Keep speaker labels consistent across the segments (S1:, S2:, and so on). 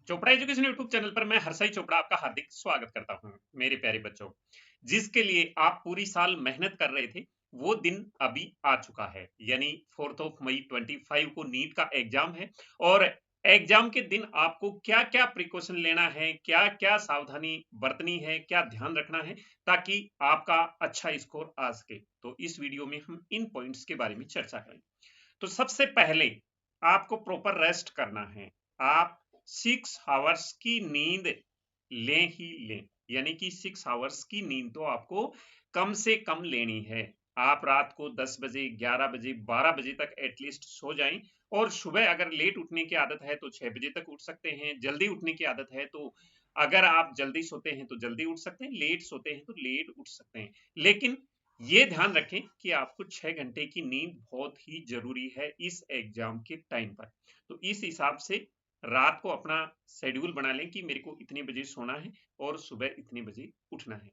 S1: Chopra education YouTube channel पर मैं हर्षई चोपड़ा आपका हार्दिक स्वागत करता हूं। मेरे प्यारे बच्चों, जिसके लिए आप पूरी साल मेहनत कर रहे थे वो दिन अभी आ चुका है। यानी 4 मई 25 को नीट का एग्जाम है। और एग्जाम के दिन आपको क्या क्या प्रिकॉशन लेना है, क्या क्या सावधानी बरतनी है, क्या ध्यान रखना है ताकि आपका अच्छा स्कोर आ सके। तो इस वीडियो में हम इन पॉइंट्स के बारे में चर्चा करें। तो सबसे पहले आपको प्रॉपर रेस्ट करना है। आप 6 आवर्स की नींद लें ही लें। यानी कि 6 आवर्स की नींद तो आपको कम से कम लेनी है। आप रात को 10 बजे, 11 बजे, 12 बजे तक एटलीस्ट सो जाएं। और सुबह अगर लेट उठने की आदत है तो 6 बजे तक उठ सकते हैं। जल्दी उठने की आदत है तो अगर आप जल्दी सोते हैं तो जल्दी उठ सकते हैं, लेट सोते हैं तो लेट उठ सकते हैं। लेकिन ये ध्यान रखें कि आपको 6 घंटे की नींद बहुत ही जरूरी है इस एग्जाम के टाइम पर। तो इस हिसाब से रात को अपना शेड्यूल बना लें कि मेरे को इतने बजे सोना है और सुबह इतने बजे उठना है।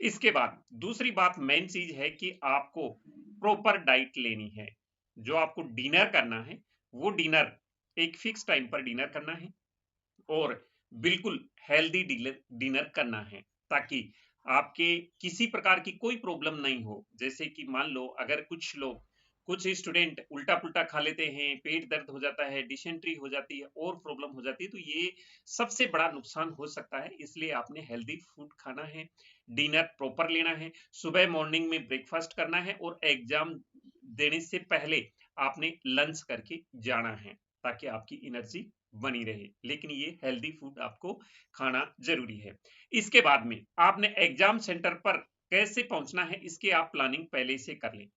S1: इसके बाद दूसरी बात मेन चीज है कि आपको प्रॉपर डाइट लेनी है। जो आपको डिनर करना है वो डिनर एक फिक्स टाइम पर डिनर करना है और बिल्कुल हेल्दी डिनर करना है ताकि आपके किसी प्रकार की कोई प्रॉब्लम नहीं हो। जैसे कि मान लो अगर कुछ स्टूडेंट उल्टा पुल्टा खा लेते हैं, पेट दर्द हो जाता है, डिसेंट्री हो जाती है और प्रॉब्लम हो जाती है, तो ये सबसे बड़ा नुकसान हो सकता है। इसलिए आपने हेल्दी फूड खाना है, डिनर प्रॉपर लेना है, सुबह मॉर्निंग में ब्रेकफास्ट करना है और एग्जाम देने से पहले आपने लंच करके जाना है ताकि आपकी एनर्जी बनी रहे। लेकिन ये हेल्दी फूड आपको खाना जरूरी है। इसके बाद में आपने एग्जाम सेंटर पर कैसे पहुंचना है इसकी आप प्लानिंग पहले से कर लें।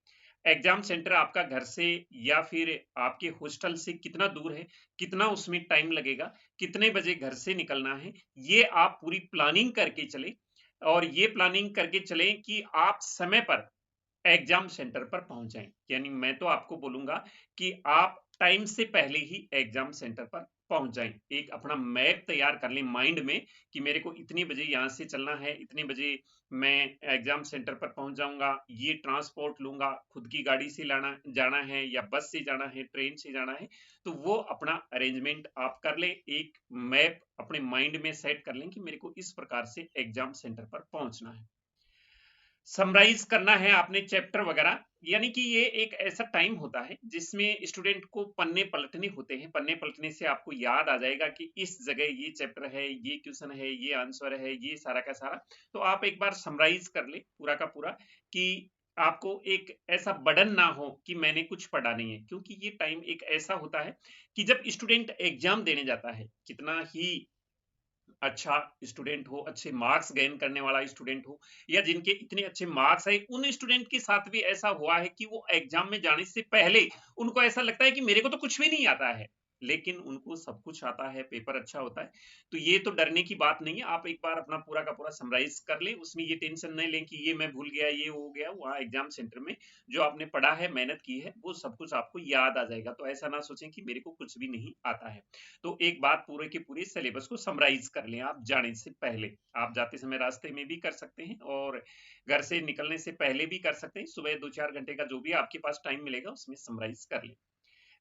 S1: एग्जाम सेंटर आपका घर से या फिर आपके हॉस्टल से कितना दूर है, कितना उसमें टाइम लगेगा, कितने बजे घर से निकलना है, ये आप पूरी प्लानिंग करके चले। और ये प्लानिंग करके चलें कि आप समय पर एग्जाम सेंटर पर पहुंच जाएं। यानी मैं तो आपको बोलूंगा कि आप टाइम से पहले ही एग्जाम सेंटर पर पहुंच जाएं। एक अपना मैप तैयार कर लें माइंड में कि मेरे को इतने बजे यहां से चलना है, इतने बजे मैं एग्जाम सेंटर पर पहुंच जाऊंगा, ये ट्रांसपोर्ट लूंगा, खुद की गाड़ी से लाना जाना है या बस से जाना है, ट्रेन से जाना है। तो वो अपना अरेंजमेंट आप कर लें, एक मैप अपने माइंड में सेट कर लें कि मेरे को इस प्रकार से एग्जाम सेंटर पर पहुंचना है। समराइज करना है आपने चैप्टर वगैरह। यानी कि ये एक ऐसा टाइम होता है जिसमें स्टूडेंट को पन्ने पलटने होते हैं। पन्ने पलटने से आपको याद आ जाएगा कि इस जगह ये चैप्टर है, ये क्वेश्चन है, ये आंसर है, ये सारा का सारा। तो आप एक बार समराइज कर ले पूरा का पूरा कि आपको एक ऐसा बर्डन ना हो कि मैंने कुछ पढ़ा नहीं है। क्योंकि ये टाइम एक ऐसा होता है कि जब स्टूडेंट एग्जाम देने जाता है, कितना ही अच्छा स्टूडेंट हो, अच्छे मार्क्स गेन करने वाला स्टूडेंट हो या जिनके इतने अच्छे मार्क्स है, उन स्टूडेंट के साथ भी ऐसा हुआ है कि वो एग्जाम में जाने से पहले उनको ऐसा लगता है कि मेरे को तो कुछ भी नहीं आता है, लेकिन उनको सब कुछ आता है, पेपर अच्छा होता है। तो ये तो डरने की बात नहीं है। आप एक बार अपना पूरा का पूरा समराइज कर ले, उसमें ये टेंशन नहीं लें कि ये मैं भूल गया, ये हो गया। वहाँ एग्जाम सेंटर में जो आपने पढ़ा है, मेहनत की है, वो सब कुछ आपको याद आ जाएगा। तो ऐसा ना सोचें कि मेरे को कुछ भी नहीं आता है। तो एक बात पूरे के पूरे सिलेबस को समराइज कर लें आप जाने से पहले। आप जाते समय रास्ते में भी कर सकते हैं और घर से निकलने से पहले भी कर सकते हैं। सुबह 2-4 घंटे का जो भी आपके पास टाइम मिलेगा उसमें समराइज कर लें।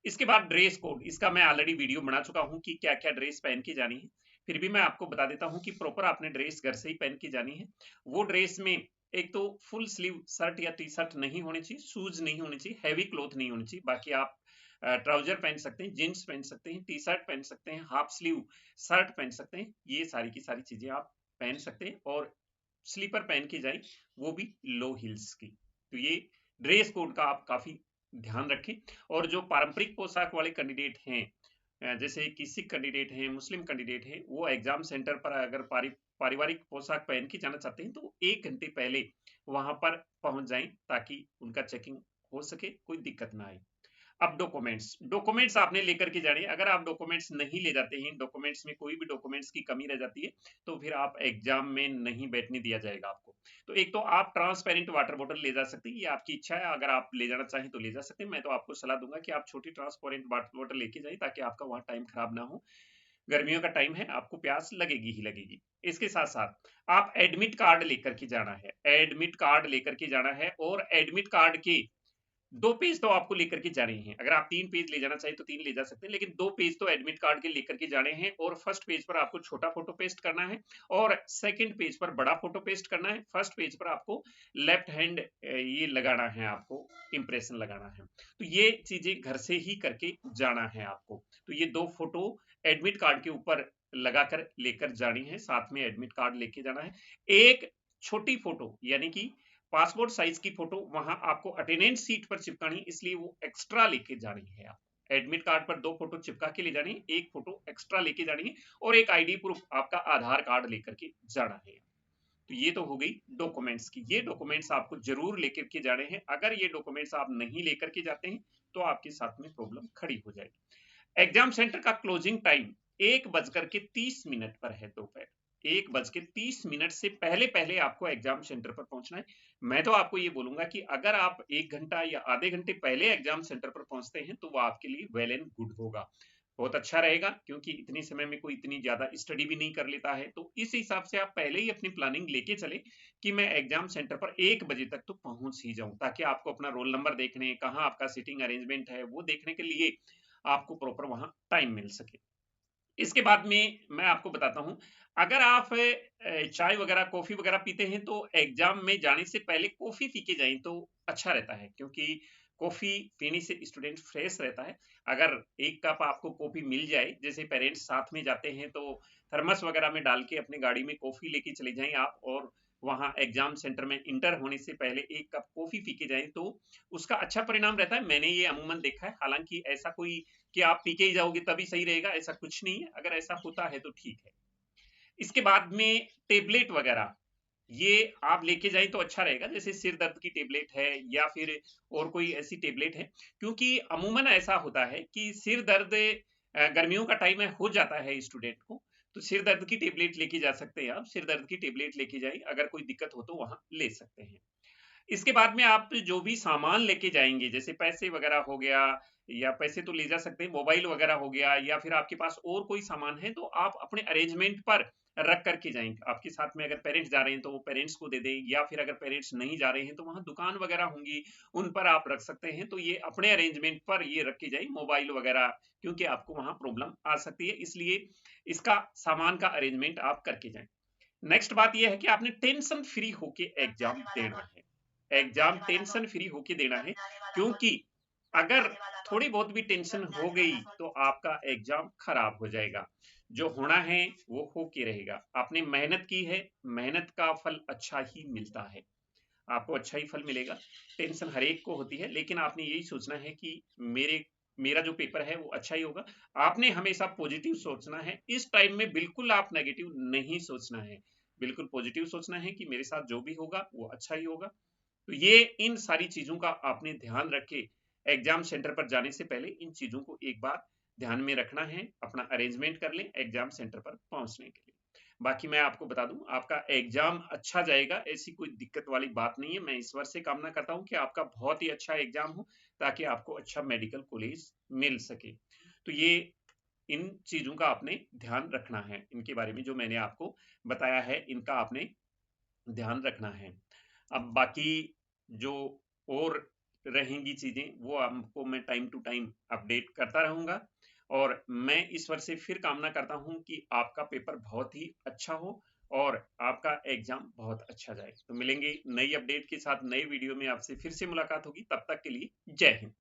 S1: इसके बाद ड्रेस कोड, इसका मैं ऑलरेडी वीडियो बना चुका हूं कि क्या क्या ड्रेस पहन के जानी है। फिर भी मैं आपको बता देता हूं कि प्रॉपर आपने ड्रेस घर से ही पहन के जानी है। वो ड्रेस में एक तो फुल स्लीव शर्ट या टी शर्ट नहीं होनी चाहिए, शूज नहीं होनी चाहिए, हैवी क्लॉथ नहीं होनी चाहिए। बाकी आप ट्राउजर पहन सकते हैं, जींस पहन सकते हैं, टी शर्ट पहन सकते हैं, हाफ स्लीव शर्ट पहन सकते हैं। ये सारी की सारी चीजें आप पहन सकते हैं और स्लीपर पहन के जाए, वो भी लो हील्स की। तो ये ड्रेस कोड का आप काफी ध्यान रखें। और जो पारंपरिक पोशाक वाले कैंडिडेट हैं, जैसे कि सिख कैंडिडेट हैं, मुस्लिम कैंडिडेट हैं, वो एग्जाम सेंटर पर अगर पारिवारिक पोशाक पहन के जाना चाहते हैं तो 1 घंटे पहले वहां पर पहुंच जाएं ताकि उनका चेकिंग हो सके, कोई दिक्कत ना आए। अब डॉक्यूमेंट्स आपने लेकर के जाने। अगर आप डॉक्यूमेंट्स नहीं ले जाते हैं, डॉक्यूमेंट्स में कोई भी डॉक्यूमेंट्स की कमी रह जाती है, तो फिर आप एग्जाम में नहीं बैठने दिया जाएगा आपको। तो एक तो आप ट्रांसपेरेंट वाटर बॉटल ले जा सकते हैं, ये आपकी इच्छा है। अगर आप ले जाना चाहें तो ले जा सकते हैं। मैं तो आपको सलाह दूंगा कि आप छोटी ट्रांसपेरेंट वाटर बॉटल लेके जाए ताकि आपका वहां टाइम खराब ना हो। गर्मियों का टाइम है, आपको प्यास लगेगी ही लगेगी। इसके साथ साथ आप एडमिट कार्ड लेकर के जाना है। एडमिट कार्ड लेकर के जाना है और एडमिट कार्ड के 2 पेज तो आपको लेकर के जाने हैं। अगर आप 3 पेज ले जाना चाहें तो 3 ले जा सकते हैं, लेकिन 2 पेज तो एडमिट कार्ड के लेकर के जाने हैं और फर्स्ट पेज पर आपको छोटा फोटो पेस्ट करना है और सेकंड पेज पर बड़ा फोटो पेस्ट करना है। फर्स्ट पेज पर आपको लेफ्ट हैंड ये लगाना है, आपको इंप्रेशन लगाना है। तो ये चीजें घर से ही करके जाना है आपको। तो ये 2 फोटो एडमिट कार्ड के ऊपर लगाकर लेकर जानी है, साथ में एडमिट कार्ड लेके जाना है। एक छोटी फोटो यानी कि पासपोर्ट साइज की फोटो वहां आपको अटेंडेंस सीट पर चिपकानी, इसलिए वो एक्स्ट्रा लेके जानी है। आप एडमिट कार्ड पर 2 फोटो चिपका के ले जानी है, एक फोटो एक्स्ट्रा लेके जानी है और एक आईडी प्रूफ आपका आधार कार्ड लेकर के जाना है। तो ये तो हो गई डॉक्यूमेंट्स की। ये डॉक्यूमेंट्स आपको जरूर लेकर के जाने हैं। अगर ये डॉक्यूमेंट्स आप नहीं लेकर के जाते हैं तो आपके साथ में प्रॉब्लम खड़ी हो जाएगी। एग्जाम सेंटर का क्लोजिंग टाइम 1:30 पर है दोपहर। 1:30 से पहले पहले आपको एग्जाम सेंटर पर पहुंचना है। मैं तो आपको ये बोलूंगा कि अगर आप 1 घंटा या आधे घंटे पहले एग्जाम सेंटर पर पहुंचते हैं तो वो आपके लिए वेल एंड गुड होगा, बहुत अच्छा रहेगा, क्योंकि इतने समय में कोई इतनी ज्यादा स्टडी भी नहीं कर लेता है। तो इस हिसाब से आप पहले ही अपनी प्लानिंग लेके चले कि मैं एग्जाम सेंटर पर 1 बजे तक तो पहुंच ही जाऊं, ताकि आपको अपना रोल नंबर देखने, कहाँ आपका सीटिंग अरेंजमेंट है वो देखने के लिए आपको प्रॉपर वहां टाइम मिल सके। इसके बाद में मैं आपको बताता हूं, अगर आप चाय वगैरह कॉफी वगैरह पीते हैं तो एग्जाम में जाने से पहले कॉफी पी के जाएं तो अच्छा रहता है, क्योंकि कॉफी पीने से स्टूडेंट फ्रेश रहता है। अगर एक कप आपको कॉफी मिल जाए, जैसे पेरेंट्स साथ में जाते हैं तो थर्मस वगैरह में डाल के अपने गाड़ी में कॉफी लेके चले जाएं आप, और वहां एग्जाम सेंटर में इंटर होने से पहले एक कप कॉफी पी के जाएं तो उसका अच्छा परिणाम रहता है। मैंने ये अमूमन देखा है। हालांकि ऐसा कोई कि आप पी के ही जाओगे तभी सही रहेगा, ऐसा कुछ नहीं है। अगर ऐसा होता है तो ठीक है। इसके बाद में टेबलेट वगैरह ये आप लेके जाएं तो अच्छा रहेगा, जैसे सिर दर्द की टेबलेट है या फिर और कोई ऐसी टेबलेट है, क्योंकि अमूमन ऐसा होता है कि सिर दर्द गर्मियों का टाइम है हो जाता है स्टूडेंट को, तो सिर दर्द की टेबलेट लेके जा सकते हैं। आप सिर दर्द की टेबलेट लेके जाएं, अगर कोई दिक्कत हो तो वहां ले सकते हैं। इसके बाद में आप जो भी सामान लेके जाएंगे, जैसे पैसे वगैरह हो गया, या पैसे तो ले जा सकते हैं, मोबाइल वगैरह हो गया, या फिर आपके पास और कोई सामान है तो आप अपने अरेंजमेंट पर रख करके जाएंगे। आपके साथ में अगर पेरेंट्स जा रहे हैं तो वो पेरेंट्स को दे दें, या फिर अगर पेरेंट्स नहीं जा रहे हैं तो वहां दुकान वगैरह होंगी, उन पर आप रख सकते हैं। तो ये अपने अरेंजमेंट पर ये रख के जाए मोबाइल वगैरह, क्योंकि आपको वहां प्रॉब्लम आ सकती है, इसलिए इसका सामान का अरेंजमेंट आप करके जाएं। नेक्स्ट बात यह है कि आपने टेंशन फ्री होके एग्जाम देना है। एग्जाम टेंशन फ्री होके देना है, क्योंकि अगर थोड़ी बहुत भी टेंशन हो गई तो आपका एग्जाम खराब हो जाएगा। जो होना है वो हो के रहेगा। आपने मेहनत की है, मेहनत का फल अच्छा ही मिलता है, आपको अच्छा ही फल मिलेगा। टेंशन हर एक को होती है, लेकिन आपने यही सोचना है कि मेरा जो पेपर है वो अच्छा ही होगा। आपने हमेशा पॉजिटिव सोचना है। इस टाइम में बिल्कुल आप नेगेटिव नहीं सोचना है, बिल्कुल पॉजिटिव सोचना है कि मेरे साथ जो भी होगा वो अच्छा ही होगा। तो ये इन सारी चीजों का आपने ध्यान रखे, एग्जाम सेंटर पर जाने से पहले इन चीजों को एक बार ध्यान में रखना है, अपना अरेंजमेंट कर लें एग्जाम सेंटर पर पहुंचने के लिए। बाकी मैं आपको बता दूं, आपका एग्जाम अच्छा जाएगा, ऐसी कोई दिक्कत वाली बात नहीं है। मैं ईश्वर से कामना करता हूं कि आपका बहुत ही अच्छा एग्जाम हो, ताकि आपको अच्छा मेडिकल कॉलेज मिल सके। तो ये इन चीजों का आपने ध्यान रखना है, इनके बारे में जो मैंने आपको बताया है इनका आपने ध्यान रखना है। अब बाकी जो और रहेंगी चीजें वो आपको मैं टाइम टू टाइम अपडेट करता रहूंगा, और मैं ईश्वर से फिर कामना करता हूं कि आपका पेपर बहुत ही अच्छा हो और आपका एग्जाम बहुत अच्छा जाए। तो मिलेंगे नई अपडेट के साथ, नए वीडियो में आपसे फिर से मुलाकात होगी। तब तक के लिए जय हिंद।